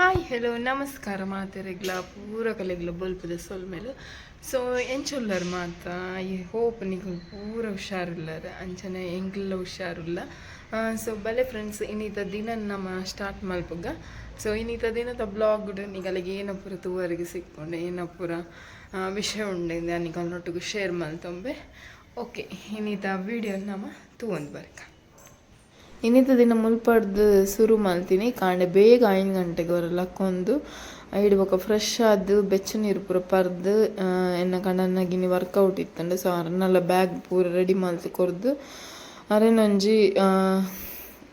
Hi hello ನಮಸ್ಕಾರ ಮಾತೆರೆಗ್ಲ ಪೂರ ಕಲೆಗ್ಲ ಬಲ್ಪದ ಸೊಲ್ಮೇಲು so ಎಂಚೊಲ್ಲರು ಮಾತ ಈ ಹೋಪ್ ನಿಗಳು ಪೂರ ಹುಷಾರಿಲ್ಲರ ಅಂಚನೆ ಎಂಗ್ಲ ಹುಷಾರಿಲ್ಲ ಸೊ ಬಲೆ ಫ್ರೆಂಡ್ಸ್ ಇನ್ನಿತ ದಿನ ನಮ್ಮ ಸ್ಟಾರ್ಟ್ ಮಲ್ಪುಗ ಸೊ ಇನ್ನಿತ ದಿನದ ಬ್ಲಾಗ್ ನಿಗಳಿಗೆ ಏನಪ್ಪುರ ತೂವರೆಗೆ ಸಿಕ್ಕೊಂಡೆ ಏನಪ್ಪುರ ವಿಷಯ ಉಂಡೆ ನಿಗಳನ್ನೊಟ್ಟಿಗೆ ಶೇರ್ ಮಲ್ತೊಂಬೆ ಓಕೆ ಇನ್ನಿತ ವಿಡಿಯೋ ನಮ್ಮ ತೂವೊಂದು ಬರ್ಕ ಇನ್ನಿತ ದಿನ ಮುಲ್ಪಡ್ದು ಶುರು ಮಾಡ್ತೀನಿ ಕಾಂಡೆ ಬೇಗ 5 ಗಂಟೆಗೆ ಅವರೆಲ್ಲ ಕೊಂದು ಇಡ್ಬೇಕು ಫ್ರೆಶ್ ಆದ್ದು ಬೆಚ್ಚ ನೀರು ಪೂರ ಪರ್ದು ಎನ್ನ ಕಣ್ಣನ್ನಾಗಿನಿ ವರ್ಕೌಟ್ ಇತ್ತಂಡೆ ಸೊ ಅರನ್ನೆಲ್ಲ ಬ್ಯಾಗ್ ಪೂರ ರೆಡಿ ಮಲ್ತು ಕೊರ್ದು ಅರೆನೊಂಜಿ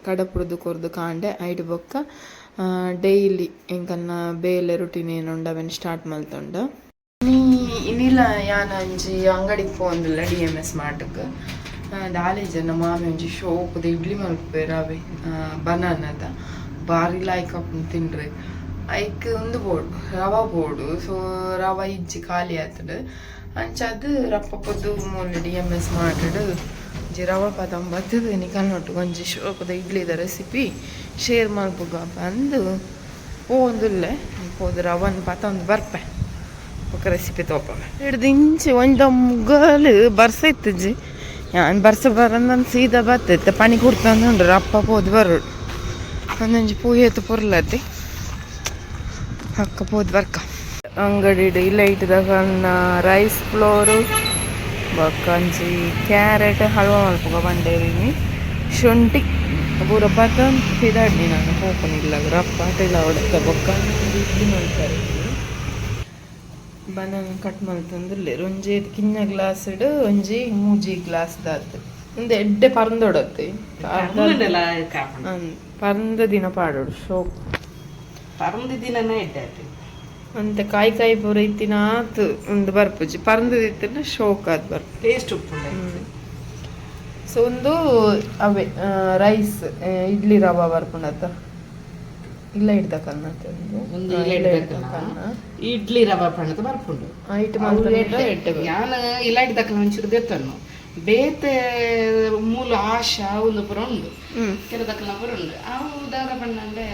ಕಡಪುರದು ಕೊರ್ದು ಕಾಂಡೆ ಐಡ್ಬೊಕ್ಕ ಡೈಲಿ ಎಂಕನ್ನ ಬೇಲೆ ರುಟೀನ್ ಏನುಂಡ ಅವೆನ್ ಸ್ಟಾರ್ಟ್ ಮಲ್ತುಂಡ ಇನ್ನಿಲ್ಲ ಯಾನಂಜಿ ಅಂಗಡಿಗೆ ಪೋಂದಿಲ್ಲ DMS ಮಾರ್ಟ್ಗೆ ದಾಲೆ ಜನ ಮಾಮಿ ಒಂಜಿ ಶೋಪದ ಇಡ್ಲಿ ಮಲ್ಪೆ ರವೆ ಬನಾನದ ಬಾರಿ ಲಾಯ್ಕ್ ಹಾಕೊಂಡು ತಿನ್ರಿ ಐಕ್ ಒಂದು ಬೋರ್ಡು ರವಾ ಬೋರ್ಡು ಸೊ ರವಾ ಇಜ್ಜಿ ಖಾಲಿ ಆತಡು ಅಂಚದು ರಪ್ಪ ಪೊದ್ದು ಮೂಲೆ DMS ಮಾರ್ಟ್ಡು ಒಂಜಿ ರವಾ ಪದಂ ಬತ್ತದು ನಿಕಲ್ನೊಟ್ಟು ಒಂಜಿ ಶೋಪದ ಇಡ್ಲಿದ ರೆಸಿಪಿ ಶೇರ್ ಮಲ್ಪುಗ ಬಂದು ಪೋಂದುಲ್ಲೆ ಪೋದು ರವನ್ ಪತ ಒಂದು ಬರ್ಪೆ ಒಕ್ಕ ರೆಸಿಪಿ ತೋಪವೆ ಹಿಡ್ದು ಇಂಚೆ ಒಂದು ಮುಗಲು ಬರ್ಸ ಇತ್ತಜ್ಜಿ ഞാൻ ಬರ್ಸ ಬರಂದು ಸೀದಾ ಬರ್ತೈತೆ ಪನಿ ಕೊಡ್ತಂದ್ರೆ ಅಪ್ಪ ಪೋದು ಬರೋಡು ಒಂದೊಂಜಿ ಪೂಯೆತ್ತು ಪೊರ್ಲತ್ತಿ ಅಕ್ಕ ಪೋದು ಬರ್ಕ ಅಂಗಡಿ ಇಲ್ಲ ಇಟ್ಟದಾಗ ರೈಸ್ ಫ್ಲೋರು ಬಕ್ಕಂಜಿ ಕ್ಯಾರೆಟ್ ಹಲ್ವಾ ಮಲ್ಪಗ ಬಂಡೇರಿನಿ ಶುಂಠಿ ಪೂರ ಪತ ತಿದಾಡ್ನಿ ನಾನು ಹೋಪನಿಲ್ಲ ರಪ್ಪ ಅದೆಲ್ಲ ಹೊಡೆತ ಬೊಕ್ಕ ಇಡ್ಲಿ ಮಾಡ್ತಾರೆ ಬನಾನ ಕಟ್ ಮಲ್ತಂದ್ರೆ ಒಂಜಿ ಕಿನ್ನ ಗ್ಲಾಸ್ ಇಡು ಒಂಜಿ ಮೂಜಿ ಗ್ಲಾಸ್ ದಾತ್ ಒಂದು ಎಡ್ಡೆ ಪರಂದೊಡತ್ತೆ ಪರಂದ ದಿನ ಪಾಡೋಡು ಶೋಕ್ ಪರಂದ ದಿನನೇ ಎಡ್ಡೆ ಅಂತ ಕಾಯಿ ಪೂರ ಇತ್ತಿನ ಆತು ಒಂದು ಬರ್ಪುಜಿ ಪರಂದಿತ್ತಿನ ಶೋಕ್ ಆದ್ ಬರ್ಪ ಟೇಸ್ಟ್ ಉಪ್ಪು ಸೊ ಒಂದು ಅವೇ ರೈಸ್ ಇಡ್ಲಿ ರವಾ ಬರ್ಪುಂಡತ್ತ ಇಲ್ಲ ಹಿಡ್ದಕನ್ನ ಇಡ್ಲಿ ರವಾ ಪಣ್ಣದ ಬರ್ಪುಂಡು ಯಾನ ಇಲ್ಲ ಹಿಡ್ದಕಲ್ಲ ಒಂಚೂರು ದೆತ್ತನ್ನು ಬೇತೆ ಮೂಲ ಆಶ ಒಂದು ಪುರ ಉಂಡು ಕೆಲದಕ್ಕಲ ಪುರ ಉಂಡು ಅವು ದಾದ ಪಣ್ಣಂಡೆ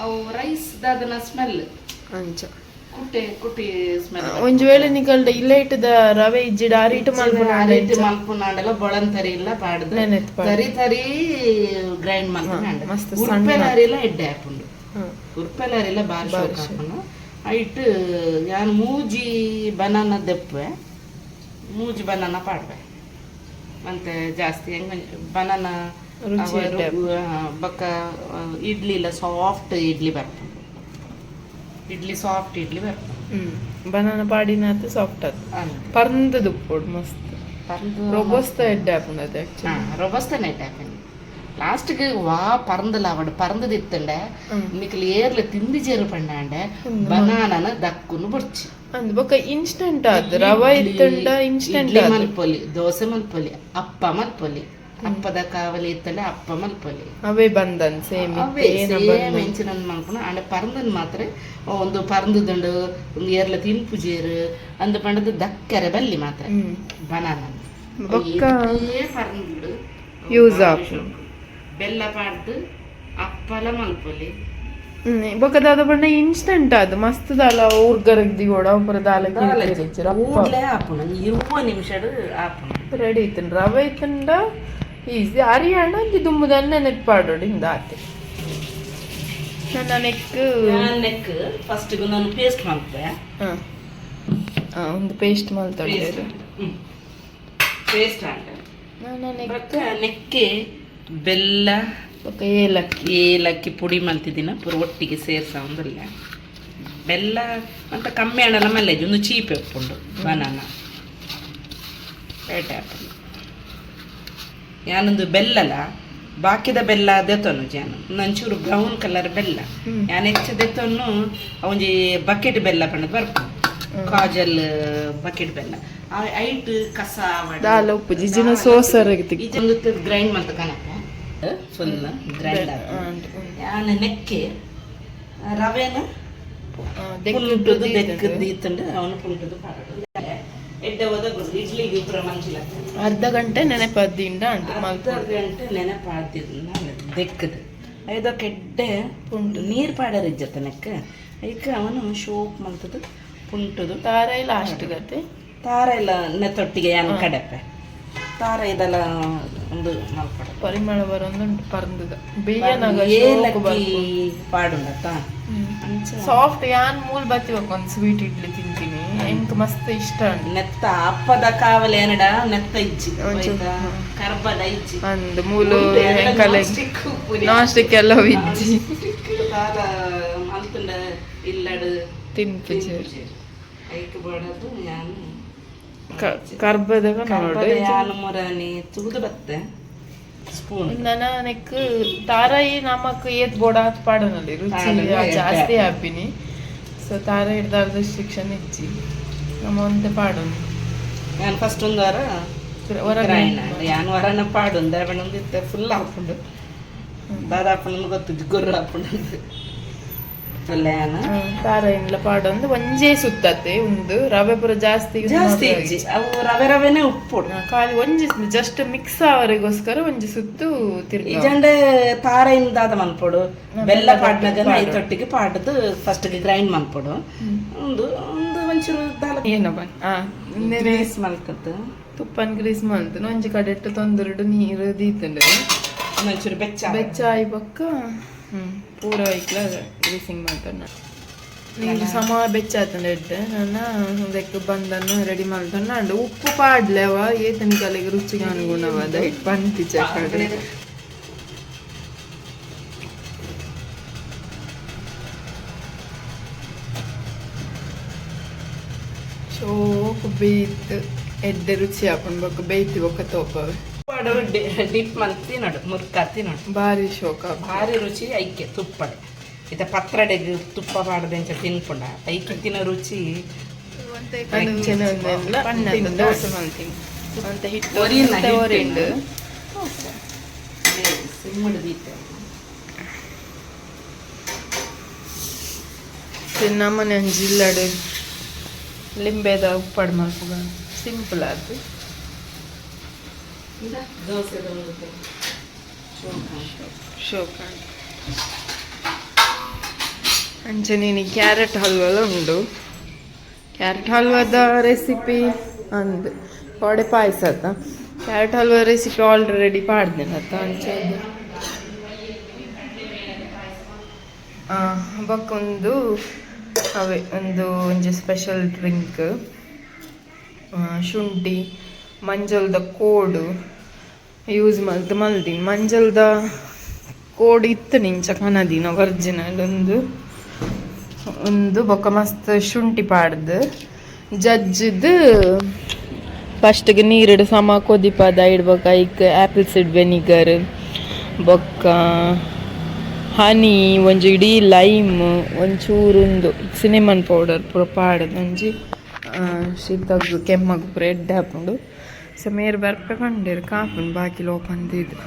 ಅವು ರೈಸ್ ದಾದನ ಸ್ಮೆಲ್ ಅಂಚ ಕುಟ್ಟಿ ಸ್ಮೆಲ್ ಒಂಜಿ ವೇಳೆ ನಿಕಲ್ಡ ಇಲ್ಲ ಇಟ್ಟದ ರವೆ ಇಜ್ಜಿಡ ಅರಿಟ್ ಮಲ್ಪುನಾಂಡೆಲ್ಲ ಬೊಳಂತರಿ ಇಲ್ಲ ಪಾಡ್ದು ತರಿ ಗ್ರೈಂಡ್ ಮಲ್ಪುನಾಂಡೆ ಮಸ್ತ್ ಉರ್ಪೆಲಾರಿಲ್ಲ ಎಡ್ಡೆ ಹಾಪುಂಡು ಉರ್ಪೆಲಾರಿಲ್ಲ ಬಾರಿ ಶೋಕ್ ಹಾಪುಂಡು ಐಟ್ ನಾನು ಮೂಜಿ ಬನಾನ ದೆಪ್ಪೆ ಮೂಜಿ ಬನಾನ ಪಾಡ್ವೆ ಮತ್ತೆ ಜಾಸ್ತಿ ಹೆಂಗ ಬನಾನ ಬಕ್ಕ ಇಡ್ಲಿ ಇಲ್ಲ ಸಾಫ್ಟ್ ಇಡ್ಲಿ ಬರ್ಪುಂಡು ಇಡ್ಲಿ ಸಾಫ್ಟ್ ಇಡ್ಲಿ ಬರ್ಪುಂಡು ಬನಾನ ಪಾಡಿನಾತು ಸಾಫ್ಟ್ ಆತು ಪರ್ಂದದು ಉಪ್ಪೋಡು ಮಸ್ತ್ ರೊಬಸ್ತ ಎಡ್ಡೆ ಹಾಪುಂಡು ಅದು ರೊಬಸ್ತನ ಎಡ್ಡೆ ಹಾಪುಂಡು ಲಾಸ್ಟ್ಗೆ ವಾ ಪರಂದಲ್ಲ ಅವಡು ಪರಂದದಿತ್ತಂಡೆ ನಿಕಲ್ ಏರ್ಲ ತಿಂದಿ ಜೇರು ಪಂಡಾಂಡೆ ಬನಾನನ ದಕ್ಕುನು ಬುಡ್ಚಿ ಅಂದ್ ಬೊಕ ಇನ್ಸ್ಟಂಟ್ ಆದ್ ರವಾ ಇತ್ತಂಡ ಇನ್ಸ್ಟಂಟ್ ಮಲ್ಪೊಲಿ ದೋಸೆ ಮಲ್ಪೊಲಿ ಅಪ್ಪ ಮಲ್ಪೊಲಿ ಅಪ್ಪದ ಕಾವಲಿ ಇತ್ತಂಡೆ ಅಪ್ಪ ಮಲ್ಪೊಲಿ ಅವೇ ಬಂದನ್ ಸೇಮ್ ಮೆಂಚಿನ ಮಲ್ಪುನ ಅಂಡೆ ಪರಂದನ್ ಮಾತ್ರ ಒಂದು ಪರಂದದುಂಡು ಒಂದು ಏರ್ಲ ತಿನ್ಪು ಜೇರು ಅಂದ ಪಂಡದ ದಕ್ಕರೆ ಬಲ್ಲಿ ಮಾತ್ರ ಬನಾನ ಬೊಕ್ಕ ಪರಂದು ಯೂಸ್ ಆಪು ಬೆಲ್ಲ ಪಾಡ್ದು ಅಪ್ಪಲ ಮಲ್ಪೊಲಿ ಬೊಕದಾದ ಪಂಡ ಇನ್ಸ್ಟಂಟ್ ಅದು ಮಸ್ತ್ ದಾಲ ಊರ್ಗರಗ್ದಿ ಕೂಡ ಒಬ್ಬರ ದಾಲ ಆಪುಣ 20 ನಿಮಿಷ ಆಪುಣ ರೆಡಿ ಇತ್ತನ್ ರವೆ ಇತ್ತಂಡ ಈಸಿ ಅರಿಯಾಣ ಅಂದಿ ದುಮ್ಮದನ್ನ ನೆಟ್ ಪಾಡೋಡು ಹಿಂದ ಆತೆ ನನ್ನ ನೆಕ್ ಫಸ್ಟ್ ನಾನು ಪೇಸ್ಟ್ ಮಾಡ್ತೆ ಒಂದು ಪೇಸ್ಟ್ ಮಲ್ತೊಂಡೇರು ಪೇಸ್ಟ್ ಆಂಡೆ ನೆಕ್ಕೆ ಬೆಲ್ಲ ಏಲಕ್ಕಿ ಪುಡಿ ಮಲ್ತಿದ್ದೀನ ಪೂರ ಒಟ್ಟಿಗೆ ಸೇರ್ಸ ಒಂದಲ್ಲ ಬೆಲ್ಲ ಅಂತ ಕಮ್ಮಿ ಹಣ್ಣಲ್ಲ ಮಲ್ಲೆ ಒಂದು ಚೀಪ್ ಉಪ್ಪುಂಡು ಬನಾನ ರೇಟ್ ಹಾಕೊಂಡು ಯಾನೊಂದು ಬೆಲ್ಲಲ್ಲ ಬಾಕಿದ ಬೆಲ್ಲ ದೆತ್ತನು ಜಾನು ಒಂಚೂರು ಬ್ರೌನ್ ಕಲರ್ ಬೆಲ್ಲ ಯಾನ್ ಹೆಚ್ಚು ದೆತ್ತನ್ನು ಒಂಜಿ ಬಕೆಟ್ ಬೆಲ್ಲ ಪಣ್ಣದು ಬರ್ಪು ಕಾಜಲ್ ಬಕೆಟ್ ಬೆಲ್ಲ ಐಟ್ ಕಸ ಉಪ್ಪು ಜಿಜಿನ ಸೋಸರ್ ಗ್ರೈಂಡ್ ಮಾಡ್ತ ಕನಕ ಫುಲ್ ಗ್ರೈಂಡ್ ಯಾನ ನೆಕ್ಕೆ ರವೆನ ಪುಂಟುದು ದೆಕ್ಕದ್ದು ಇತ್ತಂಡು ಅವನು ಪುಂಟುದು ಪಾಡೋದು ಎಡ್ಡೆ ಹೋದ ಇಡ್ಲಿಗೆ ಇಬ್ಬರ ಮಂಚಿಲ ಅರ್ಧ ಗಂಟೆ ನೆನೆಪದ್ದಿಂದ ಅರ್ಧ ಗಂಟೆ ನೆನೆಪಾಡ್ತಿದ್ದ ದೆಕ್ಕದು ಐದಕ್ಕೆಡ್ಡೆ ಪುಂಟು ನೀರು ಪಾಡರ್ ಇಜ್ಜತನಕ್ಕ ಐಕ ಅವನು ಶೋಕ್ ಮಲ್ತದು ಪುಂಟದು ತಾರ ಲಾಸ್ಟ್ ಗತೆ ತಾರ ಇಲ್ಲ ನೆತ್ತೊಟ್ಟಿಗೆ ಯಾನ್ ಕಡೆಪೆ ತಾರ ಇದೆಲ್ಲ ಒಂದು ಮಲ್ಪಡ ಪರಿಮಳ ಬರೋಂದುಂಟು ಪರಂದುದ ಬೇಯನಾಗ ಏಲಕ್ಕಿ ಪಾಡುಂಡತ್ತ ಸಾಫ್ಟ್ ಯಾನ್ ಮೂಲ್ ಬತ್ತಿ ಒಂದು ಸ್ವೀಟ್ ಇಡ್ಲಿ ತಿಂತೀನಿ ಎಂಕ್ ಮಸ್ತ್ ಇಷ್ಟ ನೆತ್ತ ಅಪ್ಪದ ಕಾವಲೆ ಏನಡ ನೆತ್ತ ಇಜ್ಜಿ ಕರ್ಬದ ಇಜ್ಜಿ ಅಂದ್ ಮೂಲು ಎಂಕಲೆ ನಾನ್ ಸ್ಟಿಕ್ ಎಲ್ಲ ಇಜ್ಜಿ ತಾದ ಮಲ್ತುಂಡ ಇಲ್ಲಡು ತಿನ್ಪಿಜಿ ಐಕ್ ಬಡದು ಯಾನು ಕರ್ಬದಾಗ ನೋಡು ಯಾನು ಮುರಾನಿ ತುಗುದು ಬತ್ತೆ ಸ್ಪೂನ್ ನನಕ್ ತಾರಾಯಿ ನಮಕ್ ಏತ್ ಬೋಡಾತ್ ಪಾಡನಲ್ಲಿ ರುಚಿ ಜಾಸ್ತಿ ಹ್ಯಾಪಿನಿ ಸೊ ತಾರ ಹಿಡ್ದಾರ್ದ ಶಿಕ್ಷಣ ಇಚ್ಚಿ ನಮ್ಮ ಒಂದೇ ಪಾಡು ನಾನು ಫಸ್ಟ್ ಒಂದು ವಾರ ಯಾನು ವಾರನ ಪಾಡು ಒಂದು ಇತ್ತೆ ಫುಲ್ ಹಾಕೊಂಡು ದಾದ ಹಾಕೊಂಡು ಗೊತ್ತಿದ್ದು ಗೊರ್ರು ಹಾಕೊಂಡು ತಾರ ಇಂಡ್ಲ ಪಾಡು ಒಂದು ಒಂಜೇ ಸುತ್ತತ್ತೆ ಒಂದು ರವೆ ಪುರ ಜಾಸ್ತಿ ಇಜ್ಜಿ ಅವು ರವೆ ರವೆನೆ ಉಪ್ಪು ಖಾಲಿ ಒಂಜಿ ಜಸ್ಟ್ ಮಿಕ್ಸ್ ಅವರಿಗೋಸ್ಕರ ಒಂಜಿ ಸುತ್ತು ತಿರ್ಗಿ ಇಜಂಡೆ ತಾರೆಯಿಂದ ಅದ ಮನ್ಪೊಡು ಬೆಲ್ಲ ಪಾಡ್ನಾಗ ಐತೊಟ್ಟಿಗೆ ಪಾಡ್ದು ಫಸ್ಟ್ಗೆ ಗ್ರೈಂಡ್ ಮನ್ಪೊಡು ಒಂದು ಒಂದು ಒಂಚೂರು ಏನಪ್ಪ ಗ್ರೀಸ್ ಮಲ್ಕತ್ತು ತುಪ್ಪನ್ ಗ್ರೀಸ್ ಮಲ್ತು ಒಂಜಿ ಕಡೆ ಇಟ್ಟು ತೊಂದರೆಡು ನೀರು ದೀತಂಡೆ ಒಂಚೂರು ಬೆಚ್ಚ ಆಯಿ ಪಕ್ಕ ಪೂರ ಐಕ್ಲ ಗ್ರೀಸಿಂಗ್ ಮಾಡ್ತಾನೆ ನೀರು ಸಮ ಬೆಚ್ಚಾತಂಡ ಇಟ್ಟೆ ನನ್ನ ಅದಕ್ಕೆ ಬಂದನ್ನು ರೆಡಿ ಮಾಡ್ತಾನೆ ಅಂಡು ಉಪ್ಪು ಪಾಡ್ಲೇವ ಏತನ ಕಲೆಗೆ ರುಚಿಗೆ ಅನುಗುಣವಾದ ಇಟ್ಟು ಬಂತಿ ಚಕ್ಕಡೆ ಶೋಕ್ ಬೇಯ್ತು ಎಡ್ಡೆ ರುಚಿ ಹಾಕೊಂಡು ಬೇಯ್ತಿ ಒಕ್ಕ ತೋಪವೆ ಡಿಪ್ ಮಲ್ತಿ ನೋಡು ಮುರ್ಕಾತಿ ನೋಡು ಭಾರಿ ಶೋಕ ಭಾರಿ ರುಚಿ ಐಕೆ ತುಪ್ಪಡೆ ಇತ ಪತ್ರಡೆಗೆ ತುಪ್ಪ ಪಾಡದೆಂಚ ತಿನ್ಕೊಂಡ ಐಕೆ ತಿನ್ನೋ ರುಚಿ ದೋಸೆ ಮಾಡ್ತೀನಿ ಅಂತ ಹಿಟ್ಟು ಒರಿಂಡು ನಮ್ಮನೆ ಜಿಲ್ಲಡೆ ಲಿಂಬೆದ ಉಪ್ಪಾಡು ಮಾಡ್ಕೊ ಸಿಂಪಲ್ ಅದು ಶೋಕ ಅಂಚನೀನಿ ಕ್ಯಾರೆಟ್ ಹಲ್ವಲ್ಲ ಉಂಡು ಕ್ಯಾರೆಟ್ ಹಲ್ವದ ರೆಸಿಪಿ ಅಂದು ವಡೆ ಪಾಯಸ ಅತ್ತ ಕ್ಯಾರೆಟ್ ಹಲ್ವ ರೆಸಿಪಿ ಆಲ್ರೆಡಿ ಪಾಡ್ದೇನೆ ಅತ್ತ ಅಂಚದು ಬಕ್ಕೊಂದು ಅವೇ ಒಂಜಿ ಸ್ಪೆಷಲ್ ಡ್ರಿಂಕ್ ಶುಂಠಿ ಮಂಜಲ್ದ ಕೋಡು ಯೂಸ್ ಮಲ್ದಿನಿ ಮಂಜಲ್ದ ಕೋಡ್ ಇತ್ತು ನಿಂಚ ಕನದಿನ ಒರಿಜಿನಲ್ ಒಂದು ಬೊಕ್ಕ ಮಸ್ತ್ ಶುಂಠಿ ಪಾಡ್ದು ಜಜ್ಜಿದ್ದು ಫಸ್ಟ್ಗೆ ನೀರಿಡು ಸಮ ಕೊದಿಪದ ಇಡ್ಬೇಕು ಐಕ್ ಆ್ಯಪಲ್ ಸೀಡ್ ವೆನಿಗರ್ ಬೊಕ್ಕ ಹನಿ ಒಂಜಿ ಇಡೀ ಲೈಮ್ ಒಂಚೂರೊಂದು ಸಿನಿಮನ್ ಪೌಡರ್ ಪೂರ ಪಾಡದು ಒಂಜಿ ಶೀತಗು ಕೆಮ್ಮಗು ಪೂರ ಎಡ್ಡೆ ಹಾಕೊಂಡು ಸೊ ಮೇರು ಬರ್ಪೆ ಕಂಡಿರು ಕಾಪುನ್ ಬಾಕಿ ಲೋಪಂದಿದ್ದು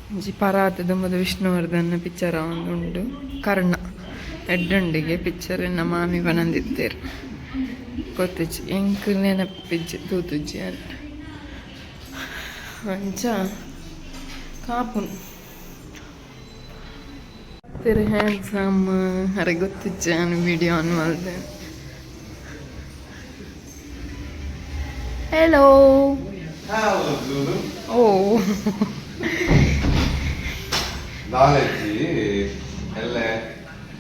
ಒಂಜಿ ಪರಾತದ ಮೊದಲು ವಿಷ್ಣುವರ್ಧನ್ ಪಿಕ್ಚರ್ ಒಂದು ಉಂಡು ಕರ್ಣ ಎಡ್ಡುಂಡಿಗೆ ಪಿಕ್ಚರ್ ನಮ್ಮ ಮಾಮಿ ಬನಂದಿತ್ತೇರು ಗೊತ್ತಿಜ್ಜಿ ಎಂಕ್ ನೆನಪಿಜ್ಜಿ ತೂತುಜ್ಜಿ ಅಂತ ಅಂಚ ಕಾಪುನ್ ತಿರು ಹ್ಯಾಂಡ್ಸಮ್ ಅರೆ ಗೊತ್ತಿಜ್ಜಿ ನಾನು ವಿಡಿಯೋ ಆನ್ ಮಾಡಿದೆ. ಹೆಲೋ ಓ ನಾಲೆಜ್ಜಿ ಎಲ್ಲ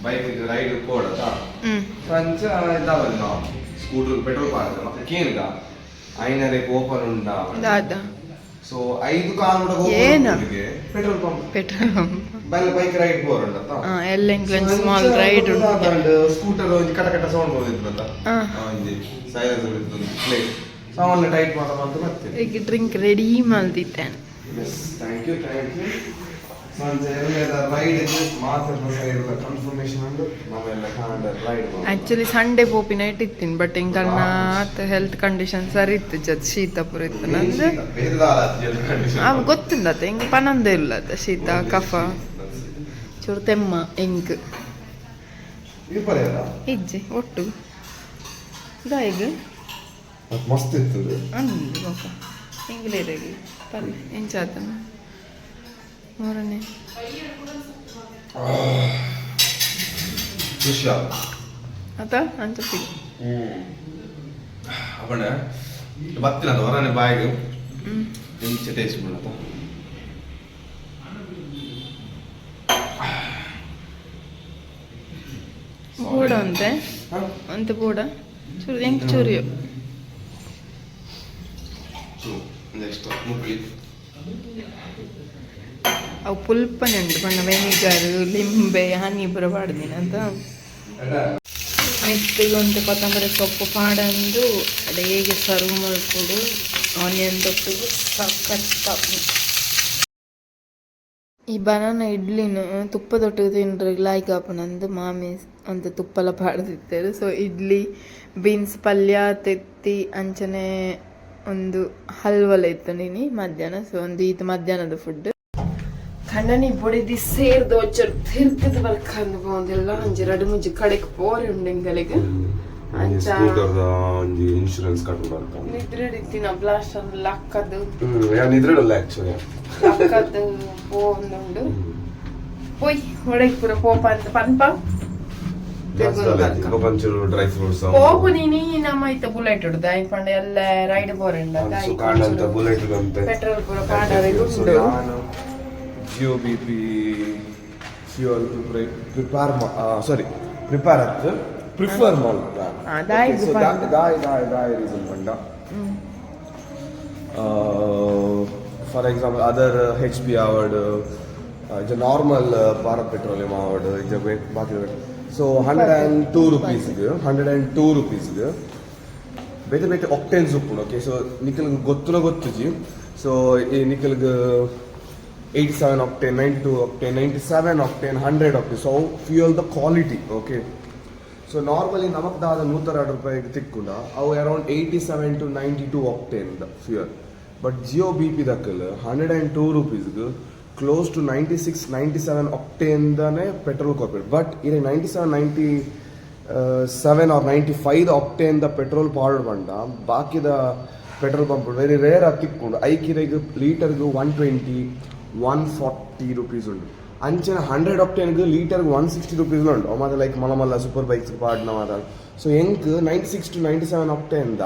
ಬೈಕ್ ರೈಡ್ ಕೊಡತ ಸಂಚ ಇದಾವಲ್ಲ ನಾವು ಸ್ಕೂಟರ್ ಪೆಟ್ರೋಲ್ ಪಾಡ್ದ ಮತ್ತೆ ಕೇನ್ಗ ಐನರೆ ಓಪನ್ ಉಂಟಾ ದಾದಾ ಸೊ 5 ಕಿಲೋಮೀಟರ್ ಹೋಗೋಕೆ ಪೆಟ್ರೋಲ್ ಪಂಪ್ ಬಲ್ಲ ಬೈಕ್ ರೈಡ್ ಬೋರಂತ ಎಲ್ಲ ಇಂಗ್ಲೆಂಡ್ ಸ್ಮಾಲ್ ರೈಡ್ ಉಂಟು ಸ್ಕೂಟರ್ ಒಂದು ಕಟ ಸೌಂಡ್ ಬರುತ್ತಿತ್ತಲ್ಲ ಒಂದು ಸೈಲೆನ್ಸ್ ಇರುತ್ತದೆ ಪ್ಲೇ ಸೌಂಡ್ ಟೈಟ್ ಮಾಡಬಹುದು ಮತ್ತೆ ಈಗ ಡ್ರಿಂಕ್ ರೆಡಿ ಮಾಡ್ತಿದ್ದೇನೆ. Yes thank you actually Sunday ಪೋಪಿ ನೈಟ್ ಇತ್ತೀನಿ ಬಟ್ ಹಿಂಗ ಹೆಲ್ತ್ ಕಂಡೀಷನ್ ಸರಿ ಇತ್ತು ಜತ್ ಶೀತ ಪೂರ ಇತ್ತು ನಂದು ಅವು ಗೊತ್ತಿಲ್ಲ ಹಿಂಗೆ ಪನಂದೇ ಇಲ್ಲ ಶೀತ ಕಫ ಚೂರು ತೆಮ್ಮ ಇಂಕ್ ಇಜ್ಜಿ ಒಟ್ಟು ದಾಯಿಗೆ ಮಸ್ತ್ ಇತ್ತು ಅಂದು ಇಂಗ್ಲೇರಿಗೆ ಪಲ್ಲೆ ಎಂಚಾತನ ಮೂರನೇ ಖುಷಿ ಆತ ಅಂಚಪ್ಪಿ ಅವಣ ಬತ್ತಿನ ಅದು ಹೊರನೆ ಬಾಯಿಗೆ ಎಂಚ ಟೇಸ್ಟ್ ಮಾಡತ್ತ ಬೂಡ ಅಂತೆ ಅಂತ ಬೂಡ ಚೂರು ಹೆಂಗೆ ಚೂರಿಯೋ ನೆಕ್ಸ್ಟ್ ಮುಗ್ಲಿ ಅವು ಪುಲ್ಪನೆ ಉಂಟು ಬಣ್ಣ ವೆನಿಗರ್ ಲಿಂಬೆ ಹನಿ ಬರ ಬಾಡ್ದಿನ ಅಂತ ಮೆತ್ತಿಗೊಂದು ಕೊತ್ತಂಬರಿ ಸೊಪ್ಪು ಪಾಡಂದು ಅದೇ ಹೇಗೆ ಸರ್ವ್ ಮಾಡ್ಕೊಡು ಆನಿಯನ್ ತೊಟ್ಟಿಗೆ ಸಖತ್. ಈ ಬನಾನ ಇಡ್ಲಿನ ತುಪ್ಪದೊಟ್ಟಿಗೆ ತಿಂಡ್ರೆ ಲಾಯ್ಕ್ ಆಪನಂದು ಮಾಮಿ ಅಂತ ತುಪ್ಪಲ ಪಾಡ್ದಿತ್ತೇರು. ಸೊ ಇಡ್ಲಿ ಬೀನ್ಸ್ ಪಲ್ಯ ತೆತ್ತಿ ಅಂಚನೆ ಒಂದು ಹಲ್ವಲ ಇತ್ತು ನೀನು ಮಧ್ಯಾಹ್ನ. ಸೊ ಒಂದು ಇದು ಮಧ್ಯಾಹ್ನದ ಫುಡ್ ಕಣ್ಣನಿ ಬೊಡಿದಿ ಸೇರ್ದು ಒಚ್ಚರು ತಿರ್ಗದ ಬರ್ಕಂದು ಹೋದೆಲ್ಲ ಅಂಜಿ ರಡು ಮುಂಜಿ ಕಡೆಗೆ ಪೋರೆ ಉಂಡೆಂಗಳಿಗೆ ಅಂಚ ಇನ್ಶೂರೆನ್ಸ್ ಕಟ್ಟು ನಿದ್ರೆ ಹಿಡಿತೀನಿ ಬ್ಲಾಸ್ಟ್ ಅನ್ನು ಲಕ್ಕದ್ದು ನಿದ್ರಡಲ್ಲ ಆಕ್ಚುಲಿ ಲಕ್ಕದ್ದು ಪೋಂದುಂಡು ಪೋಯ್ ಹೊಡೆಗೆ ಪೂರ ಪೋಪ ಅಂತ ಪನ್ಪ ಡ್ರೈ ಫ್ರೂಟ್ಸ್ ಪೋಪು ನೀನಿ ನಮ್ಮ ಐತ ಬುಲೆಟ್ ಹಿಡ್ದ ಐಪಂಡ ಎಲ್ಲ ರೈಡ್ ಬೋರೆಂಡ ಬುಲೆಟ್ ಪೆಟ್ರೋಲ್ ಪೂರ ಪಾಡರೆ ಉಂಡು Jio B P fuel prepare ಆಯ್ತು ಪ್ರಿಫರ್ ದಾಯಿ ರೀಸನ್ ಪಂಡ for example other H P award ಇದು ನಾರ್ಮಲ್ ಭಾರತ್ ಪೆಟ್ರೋಲಿಯಂ ಅವರ್ಡ್ ಇದು ಬಾಕಿ ಸೊ 102 rupees ಬೇತೆ ಬೇತೆ ಆಕ್ಟೇನ್ಸ್ ಉಪ್ಪು ಓಕೆ. ಸೊ ನಿಖಲ್ಗೆ ಗೊತ್ತುಜಿ. ಸೊ ಈ ನಿಖಲ್ಗೆ 87 octane, 92 octane, 97 octane, 100 octane. So fuel the quality, okay. So normally namak dada 102 rupees tikkunda avu around 87 to 92 octane the fuel. But Jio BP dakala 102 rupees gu close to 96 97 octane dane petrol corporate. But in 97 97 or 95 octane the petrol powered banda baki the petrol pump very rare tikkundu aikirege liter gu 120 140 rupees ಉಂಟು ಅಂಚನೆ 100 octane ಲೀಟರ್ಗೆ 160 rupees ಉಂಟು ಅಮಾದ like ಮಲಮಲ್ಲ super bikes ಪಾಡ್ನ ಮಾದ. So ಎಂಕ್ 96 to 97 octane ದ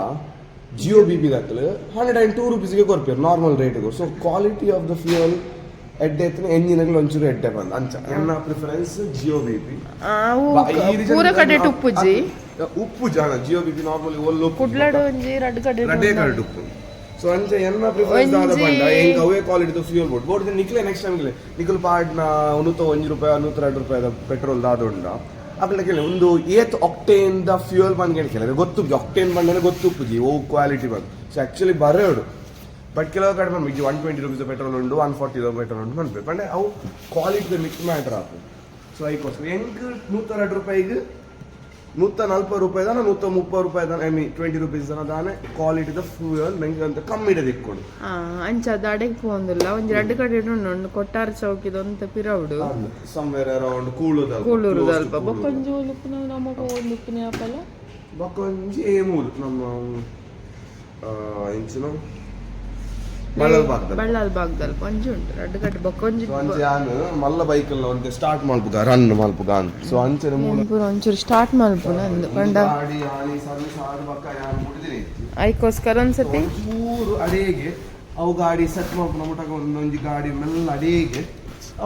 ಜಿಯೋ ಬಿ ಪಿ ದಕ್ಕಲು 102 rupeesಗೆ ಕೊರ್ಪೇರು ನಾರ್ಮಲ್ ರೇಟ್ಗೂ. So quality of the fuel ಎಡ್ಡೆ ಎತ್ತಿನ ಎಂಜಿನ್ಗಳು ಒಂಚೂರು ಎಡ್ಡೆ ಬಂದು ಅಂಚ ನನ್ನ ಪ್ರಿಫರೆನ್ಸ್ ಜಿಯೋ ಬಿ ಪಿ ಪೂರ ಕಡೆ ಉಪ್ಪುಜಿ ಉಪ್ಪು ಜಾನ ಜಿಯೋ ಬಿ ಪಿ ನಾರ್ಮಲಿ ಒಲ್ಲು ಕುಡ್ಲಾಡು ಒಂಜಿ ರಡ್ಡು ಕಡೆ ಉಪ್ಪು. ಸೊ ಅಂಚೆ ಎನ್ನ ಪ್ರಿಫರೆನ್ಸ್ ಆದ ಬಂಡ ಹೆಂಗೆ ಅವೇ ಕ್ವಾಲಿಟಿದು ಫ್ಯೂಯಲ್ ಬೋಟ್ ಬೋಟ್ ನಿಕ್ಲೆ ನೆಕ್ಸ್ಟ್ ಟೈಮ್ಗೆ ನಿಖಲ್ ಪಾಡ್ನ 101 ರೂಪಾಯಿ 102 ರೂಪಾಯಿ ಪೆಟ್ರೋಲ್ ದಾದುಂಡ ಅಕ್ಕಳ ಕೇಳಿ ಒಂದು 8 octane ದ ಫ್ಯೂಯಲ್ ಬಂದು ಕೇಳಿ ಗೊತ್ತು ಆಕ್ಟೇನ್ ಬಂದರೆ ಗೊತ್ತುಪ್ಪುಜಿ ಓ ಕ್ವಾಲಿಟಿ ಬಂದು. ಸೊ ಆ್ಯಕ್ಚುಲಿ ಬರೋಡು ಬಟ್ ಕೆಲವು ಕಡೆ ಬಂದ್ಬಿಟ್ಟು 120 rupees ಪೆಟ್ರೋಲ್ ಉಂಟು 140 ಪೆಟ್ರೋಲ್ ಉಂಟು ಬಂದ್ಬೇಕು ಬಂದರೆ ಅವು ಕ್ವಾಲಿಟಿ ಮಿಕ್ಸ್ ಮ್ಯಾಟ್ರ್ ಆಗ್ತದೆ. ಸೊ ಅದಕ್ಕೋಸ್ಕರ ಹೆಂಗೆ 102 ರೂಪಾಯಿಗೆ 140 ರೂಪಾಯಿ ದಾನ 130 ರೂಪಾಯಿ ದಾನ ಐ ಮೀನ್ 20 rupees ದಾನ ದಾನೆ ಕ್ವಾಲಿಟಿ ದ ಫ್ಯೂಯಲ್ ನಂಗೆ ಅಂತ ಕಮ್ಮಿ ಇಡೋದು ಇಕ್ಕೊಂಡು ಅಂಚದ ಅಡೆಗೆ ಹೋಂದಿಲ್ಲ ಒಂದು ಎರಡು ಕಡೆ ಉಂಡು ಕೊಟ್ಟಾರ ಚೌಕಿದ ಅಂತ ಪಿರವುಡು ಸಮ್ವೇರ್ ಅರೌಂಡ್ ಕೂಳೂರು ಅಲ್ಪ ಬೊಕ್ಕೊಂಜಿ ಉಪ್ಪು ನಮಗೆ ಒಂದು ಉಪ್ಪಿನ ಆಪಲ್ಲ ಬೊಕ್ಕೊಂಜಿ ಏಮೂರು ನಮ್ಮ ಇಂಚಿನ ಬಳ್ಳಾಲ್ ಭಾಗದಲ್ಲಿ ಕೊಂಜಿ ಉಂಟು ಎರಡು ಕಡೆ ಬೊಕ್ಕೊಂಜಿ ನಾನು ಮಲ್ಲ ಬೈಕಲ್ಲ ಒಂದು ಸ್ಟಾರ್ಟ್ ಮಾಡ್ಬೇಕ ರನ್ ಮಾಡ್ಬೇಕ ಅಂತ. ಸೊ ಅಂಚನೆ ಒಂಚೂರು ಸ್ಟಾರ್ಟ್ ಮಾಡ್ಬು ನಂದು ಕಂಡ ಅದಕ್ಕೋಸ್ಕರ ಒಂದ್ಸತಿ ಮೂರು ಅಡಿಗೆ ಅವು ಗಾಡಿ ಸೆಟ್ ಮಾಡ್ಕೊಂಡು ಮುಟಕ ಒಂದೊಂದು ಗಾಡಿ ಮೆಲ್ಲ ಅಡಿಗೆ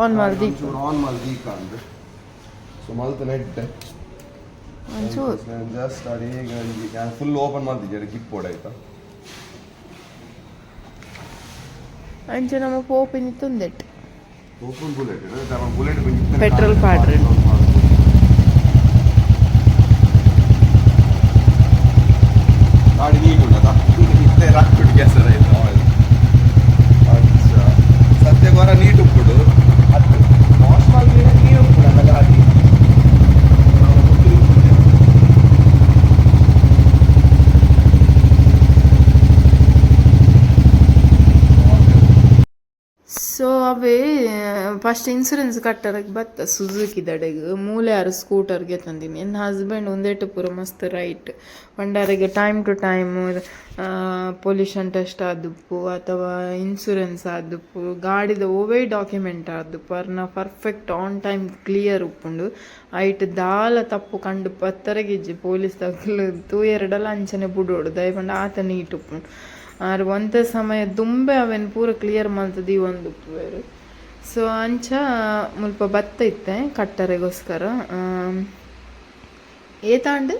ಆನ್ ಮಾಡಿ ಆನ್ ಮಾಡ್ದೀಕ ಅಂತ. ಸೊ ಮಲ್ತ ನೆಟ್ ಜಸ್ಟ್ ಅಡಿಗೆ ಫುಲ್ ಓಪನ್ ಮಾಡ್ತಿದ್ದೆ ಗಿಪ್ ಓಡಾಯ್ತಾ ಅಂಚೆ ನಮ್ಮ ಪೋಪಿನಿತ್ತು ಒಂದೆಟ್ಟು ಬುಲೆಟ್ ಪೆಟ್ರೋಲ್ ಪಾಡ್ರೆ ಗಾಡಿ ನೀಟ್ ಉಂಟಾ ರಕ್ಟುಡ್ ಕೆಸರ ಆಯ್ತು ಸದ್ಯ ಗೊರ ನೀಟ್ ಉಪ್ಪುಡು ಅದು ವಾಶ್ ಮಾಡಿ ನೀರು ಉಪ್ಪುಡು ಅಲ್ಲ ಗಾಡಿ ಸೊ ಅವೇ ಫಸ್ಟ್ ಇನ್ಸೂರೆನ್ಸ್ ಕಟ್ಟರಕ್ಕೆ ಬತ್ತ ಸುಜುಕಿ ದಡೆಗೆ ಮೂಲೆ ಆರು ಸ್ಕೂಟರ್ಗೆ ತಂದಿನಿ ನನ್ನ ಹಸ್ಬೆಂಡ್ ಒಂದೇಟು ಪೂರ ಮಸ್ತ್ ರೈಟ್ ಒಂಡಾರಿಗೆ time to time pollution test ಆದುಪ್ಪು ಅಥವಾ ಇನ್ಸೂರೆನ್ಸ್ ಆದುಪ್ಪು ಗಾಡಿದ ಓವೇ ಡಾಕ್ಯುಮೆಂಟ್ ಆದುಪ್ಪು ಅರ್ನ ಪರ್ಫೆಕ್ಟ್ ಆನ್ ಟೈಮ್ ಕ್ಲಿಯರ್ ಉಪ್ಪುಂಡು ಐಟ್ ದಾಲ ತಪ್ಪು ಕಂಡು ಪತ್ತರಗಿಜ್ಜಿ ಪೊಲೀಸ್ ತಗಲು ತೂ ಎರಡಲ್ಲ ಅಂಚನೆ ಬುಡೋಡು ದಯಪಂಡ ಆತ ನೀಟ್ ಉಪ್ಪುಂಡು ಆರು ಒಂದ ಸಮಯ ದುಂಬೆ ಅವೇನು ಪೂರ ಕ್ಲಿಯರ್ ಮಾಡ್ತದೆ ಒಂದು ಉಪ್ಪುವೇರು ಸೊ ಅಂಚ ಮುಲ್ಪ ಭತ್ತ ಇತ್ತೆ ಕಟ್ಟರೆಗೋಸ್ಕರ ಏತಾಂಡು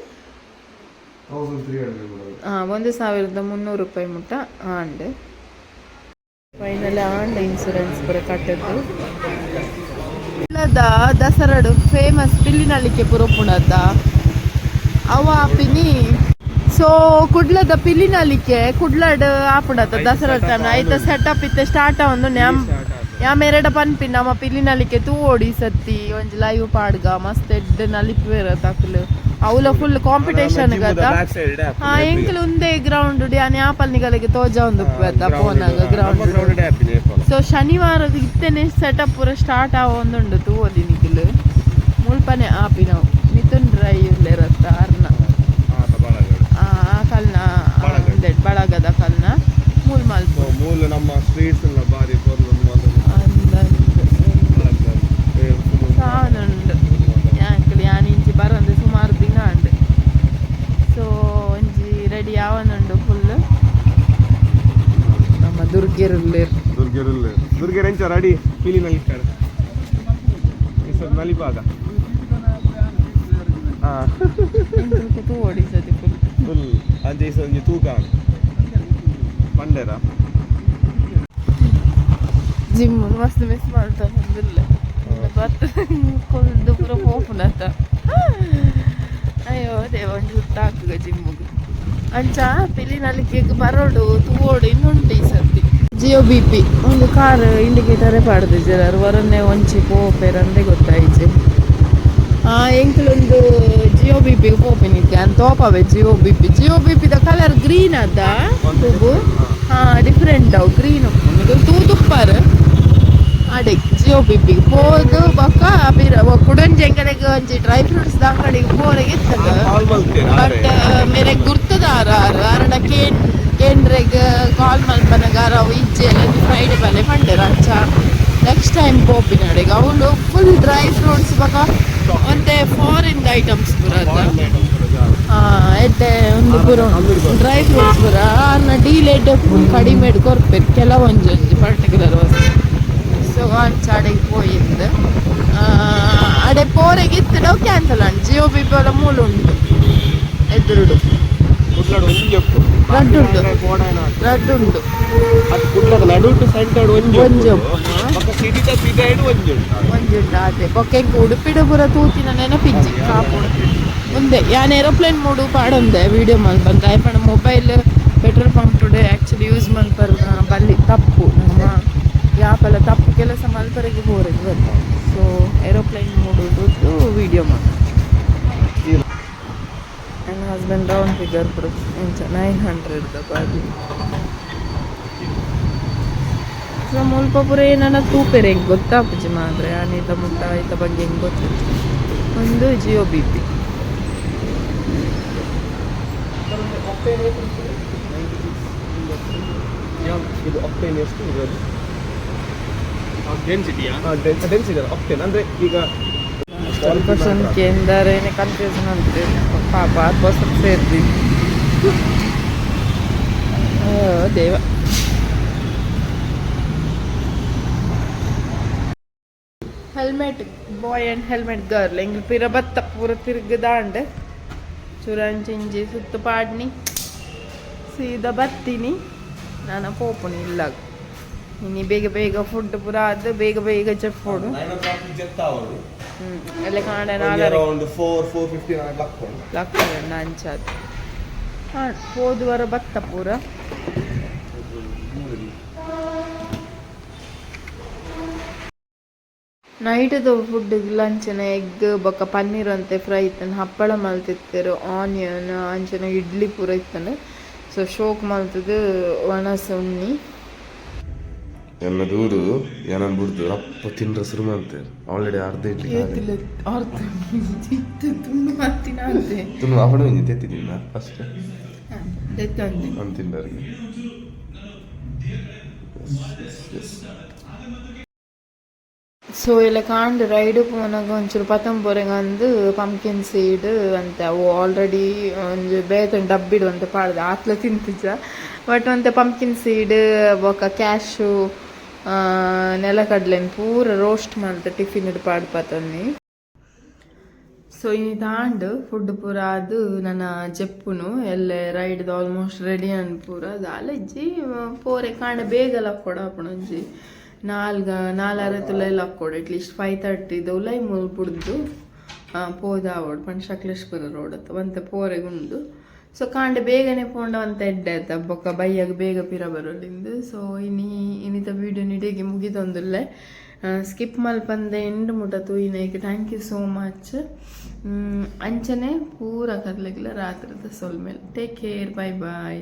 1300 ರೂಪಾಯಿ ಮುಟ್ಟ ಆಂಡ್ ಫೈನಲಿ ಆಂಡ್ ಇನ್ಸೂರೆನ್ಸ್ ಪೂರ ಕಟ್ಟದ್ದು ಇಲ್ಲದ ದಸರಡು ಫೇಮಸ್ ಪಿಲ್ಲಿನಳಿಕೆ ಪೂರ ಪುಣದ ಅವ ಪಿನಿ ಸೊ ಕುಡ್ಲದ ಪಿಲಿನಲಿಕ್ಕೆ ಕುಡ್ಲಡ್ ಆಪುಡತ್ತ ದಸರಾ ಟೈಮ್ ಐತ ಸೆಟಪ್ ಇತ್ತೆ ಸ್ಟಾರ್ಟ್ ಒಂದು ಯಾಮೆರಡ ಪನ್ಪಿನ್ ನಮ್ಮ ಪಿಲಿನಲಿಕ್ಕೆ ತೂ ಓಡಿ ಸತ್ತಿ ಒಂಜಿ ಲೈವ್ ಪಾಡ್ಗ ಮಸ್ತ್ ಎಡ್ಡೆ ನಲಿಪೇರ ತಕ್ಲು ಅವಲ ಫುಲ್ ಕಾಂಪಿಟೇಷನ್ ಗತ ಎಂಕ್ಲು ಒಂದೇ ಗ್ರೌಂಡ್ ಡ್ಯಾನ್ ಆಪಲ್ ನಿಗಲಿಗೆ ತೋಜ ಒಂದು ಪೋನಾಗ ಗ್ರೌಂಡ್ ಸೊ ಶನಿವಾರ ಇತ್ತೇನೆ ಸೆಟಪ್ ಪೂರ ಸ್ಟಾರ್ಟ್ ಆವೊಂದುಂಡು ತೂ ಓದಿ ನಿಖಿಲ್ ಮುಲ್ಪನೆ ಆಪಿ ನಾವು ಮಿಥುನ್ ಡ್ರೈವ್ ಇರತ್ತ ಅರ್ನ ಕಲ್ನ ಬಳಗದ ಕಲ್ನ ಮೂಲ್ ಮಲ್ಪ ಮೂಲ ನಮ್ಮ ಸ್ಟ್ರೀಟ್ಸ್ ಎಲ್ಲ ಬಾರಿ ಸಾವನುಂಡು ಯಾಂಕಲ್ ಯಾನ್ ಇಂಚಿ ಬರಂದು ಸುಮಾರು ದಿನ ಉಂಡು ಸೊ ಒಂಜಿ ರೆಡಿ ಯಾವನುಂಡು ಫುಲ್ ನಮ್ಮ ದುರ್ಗೆರ್ ಎಂಚ ರೆಡಿ ಪಿಲಿ ನಲಿಕಾರ ನಲಿಪಾಗ ತೂ ಓಡಿಸತಿ ಫುಲ್ ಅಂಚೆ ಒಂಜಿ ತೂಕ ಪಂಡೆರ ಜಿಮ್ ಮಸ್ತ್ ಮಿಸ್ ಮಾಡ್ತಾ ಬಂದಿಲ್ಲ ಬರ್ತದೆ ಪೂರ ಹೋಪುನತ್ತ ಅಯ್ಯೋ ದೇವ ಒಂಜಿ ಹುಟ್ಟಾಕುಗ ಜಿಮ್ಮಿಗೆ ಅಂಚ ಪಿಲಿನಲಿಕೆ ಬರೋಡು ತೂವೋಡು ಇನ್ನುಂಟು ಈ ಸರ್ತಿ ಜಿಯೋ ಬಿ ಪಿ ಒಂದು ಕಾರ್ ಇಂಡಿಕೇಟರೇ ಪಾಡ್ದು ಜರ ಹೊರನ್ನೇ ಒಂಚಿ ಪೋಪೇರಂದೇ ಗೊತ್ತಾಯ್ತು ಎಂಕ್ಲೊಂದು ಜಿಯೋ ಬಿ ಪಿ ಪೋಪಿನಿದ್ದೆ ಅಂತ ತೋಪವೆ ಜಿಯೋ ಬಿ ಪಿದ ಕಲರ್ ಗ್ರೀನ್ ಅದ ತೂಗು ಡಿಫ್ರೆಂಟ್ ಅವು ಗ್ರೀನ್ ತೂ ತುಪ್ಪರ್ ಅಡೆ ಜಿಯೋ ಬಿ ಪಿ ಹೋದು ಬೊಕ್ಕ ಕುಡೊಂಜಿ ಎಂಕಲೆಗ್ ಒಂಜಿ ಡ್ರೈ ಫ್ರೂಟ್ಸ್ ಅಂಗಡಿಗೆ ಪೋರೆಗೆ ಇತ್ತದ ಬಟ್ ಮೇರೆಗ್ ಗುರ್ತದಾರ ಅರಡ ಕೇಂದ್ರೆಗ್ ಕಾಲ್ ಮಲ್ಪನಗಾರ ಅವು ಇಜ್ಜೆ ಎಲ್ಲ ಫ್ರೈಡೆ ಬಲೆ ಪಂಡೆರ ಅಂಚ ನೆಕ್ಸ್ಟ್ ಟೈಮ್ ಪೋಪಿನಡೆಗೆ ಅವಳು ಫುಲ್ ಡ್ರೈ ಫ್ರೂಟ್ಸ್ ಬೊಕ ಒಂದೇ ಫಾರಿನ್ ಐಟಮ್ಸ್ ಪೂರ ಎಡ್ಡೆ ಒಂದು ಪೂರ ಡ್ರೈ ಫ್ರೂಟ್ಸ್ ಪೂರ ಅನ್ನ ಡೀಲ್ ಎಡ್ಡೆ ಕಡಿಮೆ ಕೊರ್ಪೇರು ಕೆಲವೊಂಜಿ ಪರ್ಟಿಕ್ಯುಲರ್ ಸೊ ಅಂಚ ಅಡೆಗೆ ಪೋಯಿದ್ದು ಅಡೆ ಪೋರೆಗೆ ಇತ್ತು cancel and Jio B P ಎಲ್ಲ ಮೂಲು ಉಂಟು ಎದುರುಡು ರಡ್ಡು ಒಂಜುಂಡು ಅದೇ ಬೊಕ್ಕ ಉಡುಪಿಡು ಪೂರ ತೂತಿನ ನೆನಪಿಜ್ಜಿ ಕಾಪುಡು ಮುಂದೆ ಯಾನ್ ಏರೋಪ್ಲೇನ್ ಮೂಡು ಪಾಡೊಂದೆ ವಿಡಿಯೋ ಮಲ್ ಬಂದ ಆಯ್ಪಣ mobile petrol pump today actually use ಮಲ್ಪರ್ ಬಲ್ಲಿ ತಪ್ಪು ನಮ್ಮ ಯಾಪೆಲ್ಲ ತಪ್ಪು ಕೆಲಸ ಮಲ್ಪರಿಗೆ ಹೋರಿಗೆ ಬಂದ ಸೊ ಏರೋಪ್ಲೇನ್ ಮೂಡುದು ವಿಡಿಯೋ ಮಾಡಿ ನನ್ನ ಹಸ್ಬೆಂಡ್ ರೌಂಡ್ ಫಿಗರ್ ಪುರ ಇಂಚ 900 ಬಾಗಿ ಸೊ ಮುಲ್ಪ ಪುರ ಏನನ್ನ ತೂಪೆರೆ ಹೆಂಗೆ ಗೊತ್ತಾಪುಜಿ ಮಾತ್ರ ಆನೀತ ಮುಟ್ಟ ಈತ ಬಗ್ಗೆ ಹೆಂಗೆ ಗೊತ್ತಿತ್ತು ಒಂದು ಜಿಯೋ ಬಿ ಪಿ ಇದು ಆಕ್ಟೇನ್ ಎಷ್ಟು ಇರೋದು ಡೆನ್ಸಿಟಿ ಆಕ್ಟೇನ್ ಅಂದರೆ ಈಗ ಸ್ವಲ್ಪ ಸಂಖ್ಯೆ ಎಂದರೆ ಕನ್ಫ್ಯೂಷನ್ ಅಂತೆ ಪಾಪ ಅಥವಾ ಸ್ವಲ್ಪ ಸೇರ್ತೀವಿ ದೇವ helmet boy and helmet girl ಹೆಂಗೆ ಪಿರ ಬತ್ತ ಪೂರ ತಿರುಗದಾಂಡ್ ಚುರಂಚಿಂಜಿ ಸುತ್ತು ಪಾಡ್ನಿ ಸೀದಾ ಬತ್ತೀನಿ ನಾನು ಪೋಪುನಿ ಇಲ್ಲ ಇನ್ನು ಬೇಗ ಬೇಗ ಫುಡ್ ಪೂರ ಅದು ಬೇಗ ಬೇಗ ಚೆಪ್ಪೋಡು ಎಲ್ಲ ಕಾಣ ಲಕ್ಕ ಅಂಚದು ಹೋದುವರ ಬತ್ತ ಪೂರ ನೈಟದು ಫುಡ್ ಲಂಚನ ಎಗ್ ಬೊಕ್ಕ ಪನ್ನೀರ್ ಅಂತೆ ಫ್ರೈ ಇತ್ತನ ಹಪ್ಪಳ ಮಲ್ತಿತ್ತರು ಆನಿಯನ್ ಅಂಚನ ಇಡ್ಲಿ ಪೂರ ಇತ್ತನ ಸೊ ಶೋಕ್ ಮಲ್ತದು ಒಣಸ ಉಣ್ಣಿ ಎನ್ನ ದೂರು ಏನನ್ ಬಿಡ್ದು ರಪ್ಪ ತಿಂಡ್ರೆ ಶುರು ಮಾಡ್ತೇವೆ ಆಲ್ರೆಡಿ ಅರ್ಧ ಇಡ್ಲಿ ತುಂಬ ಅವನು ತೆತ್ತಿದ್ದ ಫಸ್ಟ್ ಅವ್ನು ತಿಂದವ್ರಿಗೆ ಸೊ ಇಲ್ಲ ಕಾಂಡು ರೈಡ್ ಪೋನಾಗ ಒಂಚೂರು ಪತ್ತಂಬೊರೆಗೆ ಅಂದು ಪಂಪ್ಕಿನ್ ಸೀಡ್ ಅಂತ ಅವು ಆಲ್ರೆಡಿ ಒಂದು ಬೇತ ಡಬ್ಬಿಡು ಅಂತ ಪಾಡ್ದು ಆತ್ಲ ತಿಂತಿದ್ದ ಬಟ್ ಒಂದು ಪಂಪ್ಕಿನ್ ಸೀಡ್ ಬೊಕ್ಕ ಕ್ಯಾಶು ನೆಲಕಡ್ಲೆನ್ ಪೂರ ರೋಸ್ಟ್ ಮಾಡ್ದೆ ಟಿಫಿನ್ ಇಡು ಪಾಡ್ಪತ್ತನ್ನಿ. ಸೊ ಇನ್ನು ತಾಂಡು ಫುಡ್ ಪೂರ ಅದು ನನ್ನ ಜಪ್ಪುನು ಎಲ್ಲ ರೈಡ್ದು ಆಲ್ಮೋಸ್ಟ್ ರೆಡಿ ಅನ್ ಪೂರ ಅದು ಅಲಜ್ಜಿ ಪೋರೆ ಕಾಂಡ ಬೇಗಲ ಕೊಡಪಣಂಜಿ 4 ತುಲೆಲ್ಲ ಹಾಕ್ಕೊಡು ಅಟ್ಲೀಸ್ಟ್ 5:30 ಉಲೈ ಮುಲ್ಪುಡ್ದು ಪೋದಾವಡು ಪಂಡ ಶಕ್ಲೇಶ್ಪುರ ರೋಡ್ ಅತ್ತ ಒಂತೆ ಪೋರೆಗುಂಡು. ಸೊ ಕಾಂಡೆ ಬೇಗನೆ ಪೋಂಡ ಒಂತ ಎಡ್ಡೆ ಆಯ್ತ ಬೊಕ್ಕ ಬೈಯಾಗ ಬೇಗ ಪಿರ ಬರೋಲಿಂದು. ಸೊ ಇನ್ನಿತ ವೀಡಿಯೋ ನಿಡಿಗೆ ಮುಗಿದೊಂದುಲ್ಲೆ ಸ್ಕಿಪ್ ಮಲ್ಪಂದೆ ಎಂಡು ಮುಟ ತೂಯಿನೈಕೆ ಥ್ಯಾಂಕ್ ಯು ಸೋ ಮಚ್. ಅಂಚನೆ ಪೂರ ಕರ್ಲೆಗಿಲ್ಲ ರಾತ್ರಿದ ಸೊಲ್ ಮೇಲೆ ಟೇಕ್ ಕೇರ್, ಬಾಯ್ ಬಾಯ್.